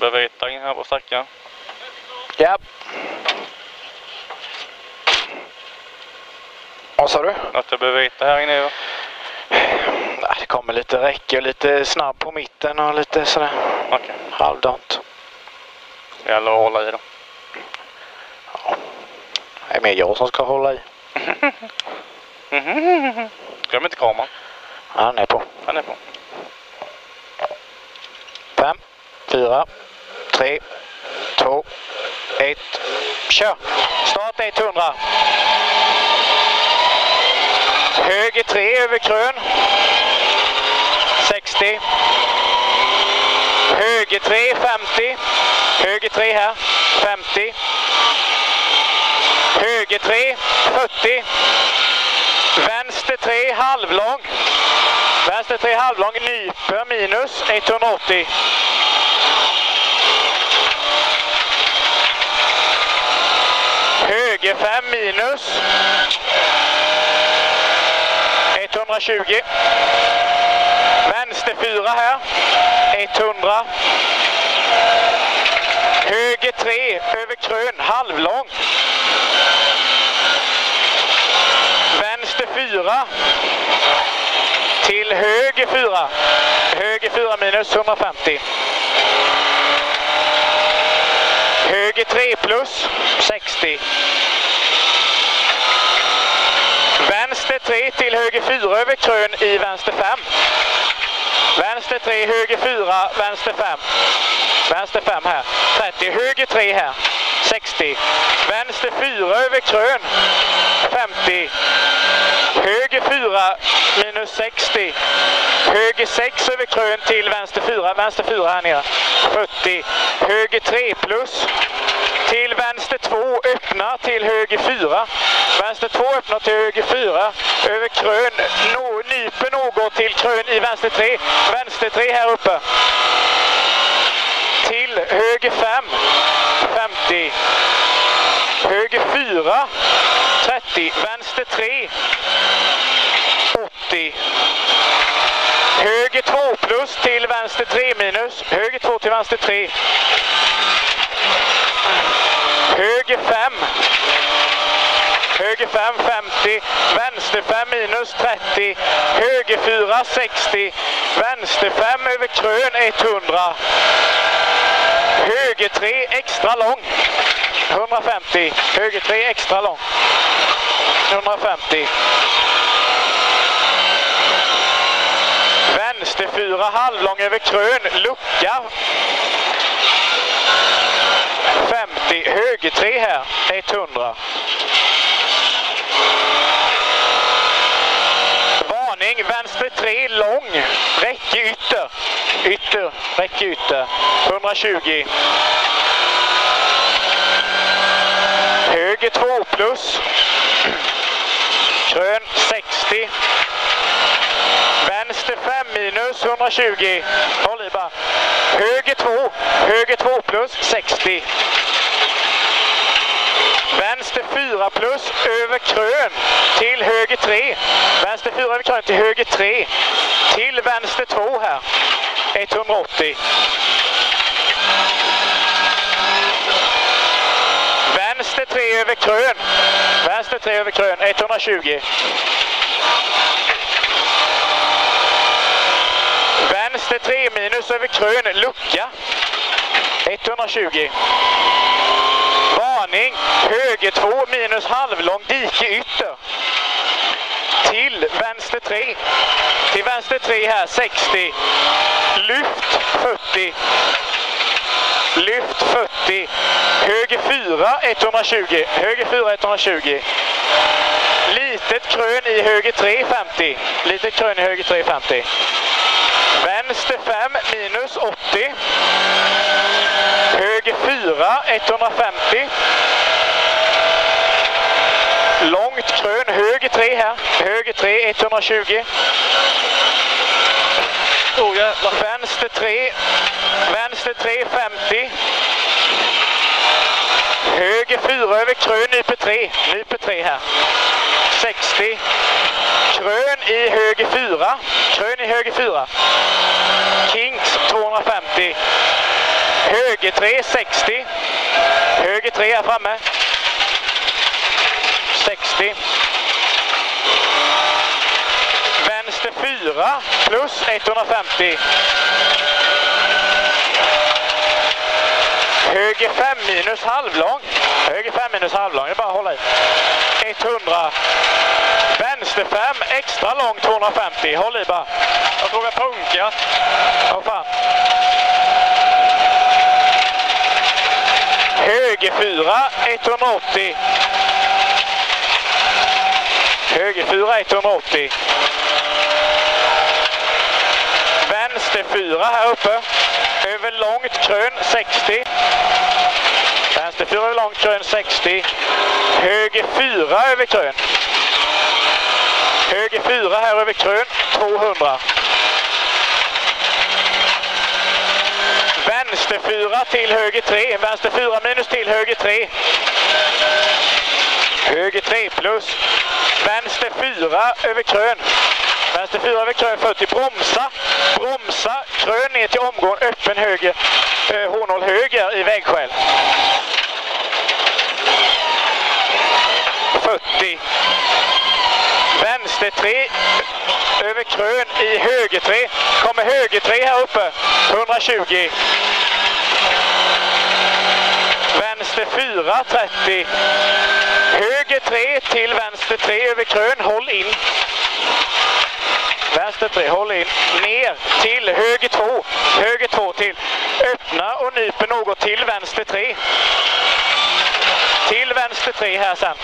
behöver hitta in här på stackan. Ja. Vad sa du? Att du behöver hitta här inne. Nej, det kommer lite räcke och lite snabb på mitten och lite sådär. Okej. Halvdant. Det gäller att hålla i då. Ja. Det är mer jag som ska hålla i. Glöm inte kameran. Ja, han är på. Han är på. 5, 4, 3, 2, 1. Kör! Start 100. Höger 3 över krön. 60. Höger 3, 50. Höger 3 här. 50. Höger 3, 40. Vänster 3, halvlång. Vänster 3, halvlång. Nyper minus 180. Höger 5 minus 120. Vänster 4 här 100. Höger 3 över krön, halvlång. Vänster 4 till höger 4. Höger 4 minus 150. Höger 3 plus 60. Vänster 3 till höger 4 över krön i vänster 5. Vänster 3, höger 4, vänster 5. Vänster 5 här. 30. Höger 3 här. 60. Vänster 4 över krön. 50. Höger 4 minus 60. Höger 6 över krön till vänster 4. Vänster 4 här nere. 40. Höger 3 plus. Till vänster 2 öppna till höger 4. Vänster 2 öppna till höger 4. Över krön. Nyper något till krön i vänster 3. Vänster 3 här uppe. Till höger 5. 50. Höger 4. 30. Vänster 3. 80. Höger 2 plus till vänster 3 minus. Höger 2 till vänster 3. Höger 5. Höger 5, 50. Vänster 5 minus 30. Höger 4, 60. Vänster 5 över krön 100. Höger 3 extra lång. 150. Höger 3 extra lång. 150. Vänster 4 halvlång över krön. Lucka. 50. Höger 3 här. 100. Varning. Vänster 3 lång. Räcke ytter. Ytter. Räcke ytter. 120. Höger 2 plus. Krön 60. Vänster 5 minus 120. Håll i bara. Höger 2. Höger 2 plus 60. Vänster 4 plus över krön till höger 3. Vänster 4 över krön till höger 3. Till vänster 2 här. 180. Vänster 3 över krön. Vänster 3 över krön. 120. Vänster 3 minus över krön. Lucka. 120. Varning. Höger 2 minus halvlång dike ytter. Till vänster 3. Till vänster 3 här. 60. Lyft 40. Lyft 40. Höger 4 120. Höger 4 120. Litet krön i höger 3 50. Litet krön i höger 3 50. Vänster 5 minus 80. Höger 4 150. Långt krön. Höger 3 här. Höger 3 120. Oh, jävlar. Vänster 3. Vänster 3 50. Höger 4 över krön, nyper 3. Nyper 3 här. 60. Krön i höger 4. Krön i höger 4. Kings 250. Höger 3, 60. Höger 3 här framme. 60. Vänster 4 plus 150. Höger 5 minus halvlång. Höger 5 minus halvlång, det är bara att hålla i. 100. Vänster 5 extra lång 250. Håll i bara. Jag tror jag punkat. Vad fan. Höger 4 180. Höger 4 180. Vänster 4 här uppe. Över långt krön 60. Vänster 4 över långt krön 60. Höger 4 över krön. Höger 4 här över krön 200. Vänster 4 till höger 3. Vänster 4 minus till höger 3. Höger 3 plus. Vänster 4 över krön. Vänster 4 över krön 40. Bromsa. Bromsa. Krön ner till omgång. Öppen höger. H0 höger i vägskäl. 40. Vänster 3 över krön i höger 3. Kommer höger 3 här uppe. 120. Vänster 4 30. Höger 3 till vänster 3 över krön. Håll in. Vänster 3, håll in. Ner till höger 2. Höger 2 till. Öppna och nyper något till vänster 3. Till vänster 3 här sen.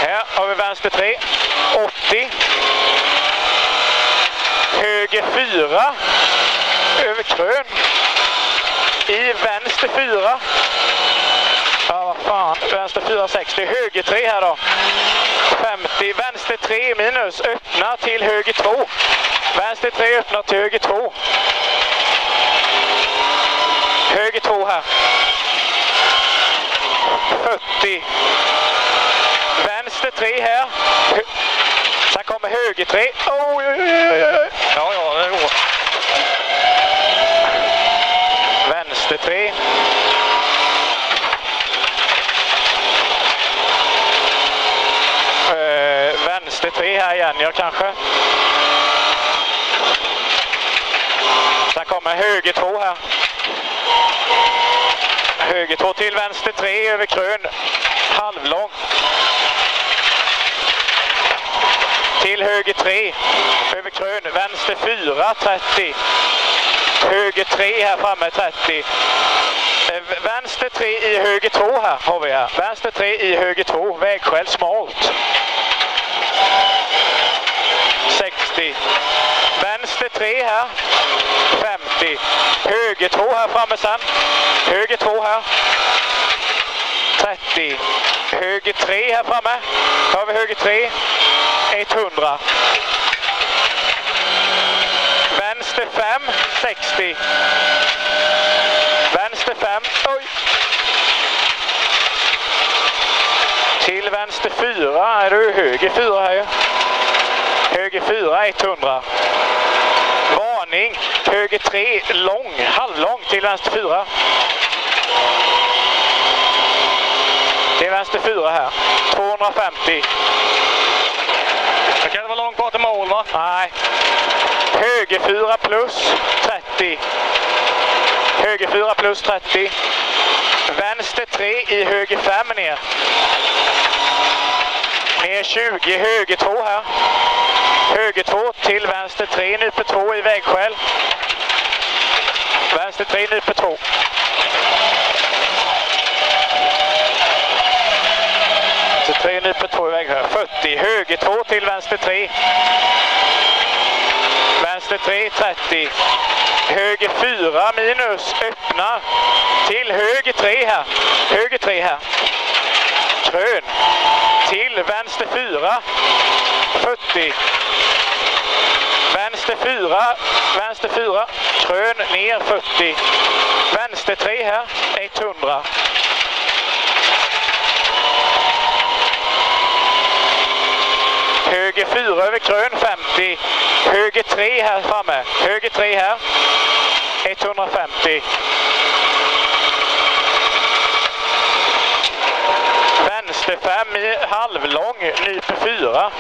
Här har vi vänster 3. 80. Höger 4. Över krön. I vänster 4. Ja, vad fan. Vänster 4, 60. Höger 3 här då. 50. Vänster 3 minus. Öppna till höger 2. Vänster 3 öppna till höger 2. Höger 2 här. 40. Vänster 3 här. Sen kommer höger 3. Oj, oj, oj, oj. Ja, det går. Vänster 3. Vänster 3 här igen, ja kanske. Sen kommer höger 2 här. Höger 2 till vänster 3 över krön. Halvlång. Till höger 3 över krön. Vänster 4 30. Höger 3 här framme 30. Vänster 3 i höger 2 här har vi här. Vänster 3 i höger 2. Vägskäl smalt. 60. Vänster 3 här. 50. Höger 2 här framme sen. Höger 2 här. 30. Höger 3 här framme. Har vi höger 3. 100. Vänster 5. 60. Vänster 5. Oj. Till vänster 4 är du höger 4 här ju. Höger 4, 100. Varning. Höger 3, lång, halvlång till vänster 4. Till vänster 4 här. 250. Det kan det vara långt bort till mål, va? Nej. Höger 4 plus 30. Höger 4 plus 30. Vänster 3 i höger 5 ner. Ner 20, höger 2 här. Höger 2 till vänster 3, nyper 2 i vägskäl. Vänster 3, nyper 2. Vänster 3, nyper 2 i vägskäl. 40, höger 2 till vänster 3. Vänster 3, 30. Höger 4 minus, öppna. Till höger 3 här. Höger 3 här. Krön. Till vänster 4. 40. Vänster 4. Vänster 4. Krön ner 40. Vänster 3 här. 100. Höger 4 över krön 50. Höger 3 här framme. Höger 3 här. 150. Vänster 5 i halvlång, nyper 4.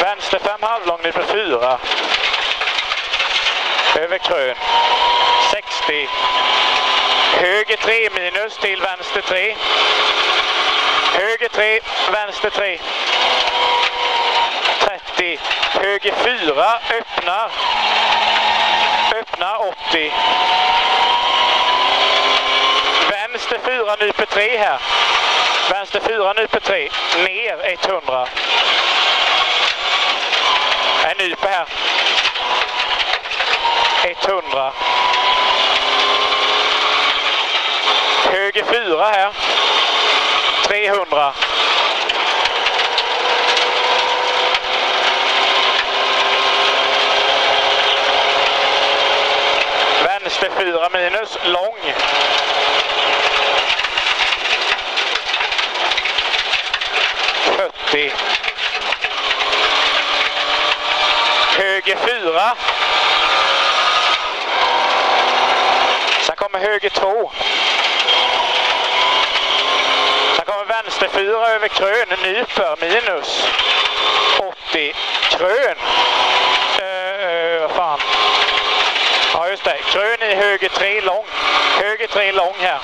Vänster 5 halvlång, nyper 4. Över krön. 60. Höger 3 minus till vänster 3. Höger 3, vänster 3. 30. Höger 4, öppnar. Öppnar 80. Vänster 4, nyper 3 här. Vänster 4, nyper 3. Ner 100. En nyper här. 100. Höger 4 här. 300. Vänster 4 minus, lång. 40. Höger 4. Sen kommer höger 2. Sen kommer vänster 4 över krön, nyper, minus. 80. Krön. Vad fan. Ja just det, krön i höger 3 lång. Höger 3 lång här.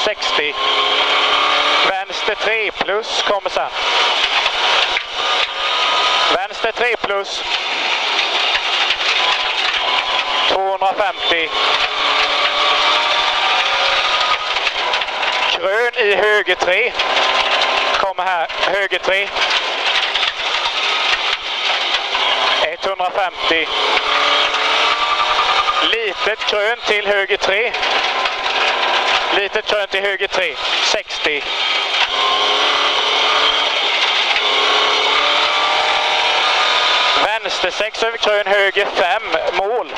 60. Vänster 3 plus kommer sen. Vänster 3 plus. 250. Krön i höger 3. Kommer här, höger 3. 150. Litet krön till höger 3. Litet krön till höger 3. 60. Vänster 6 över krön, höger 5. Mål.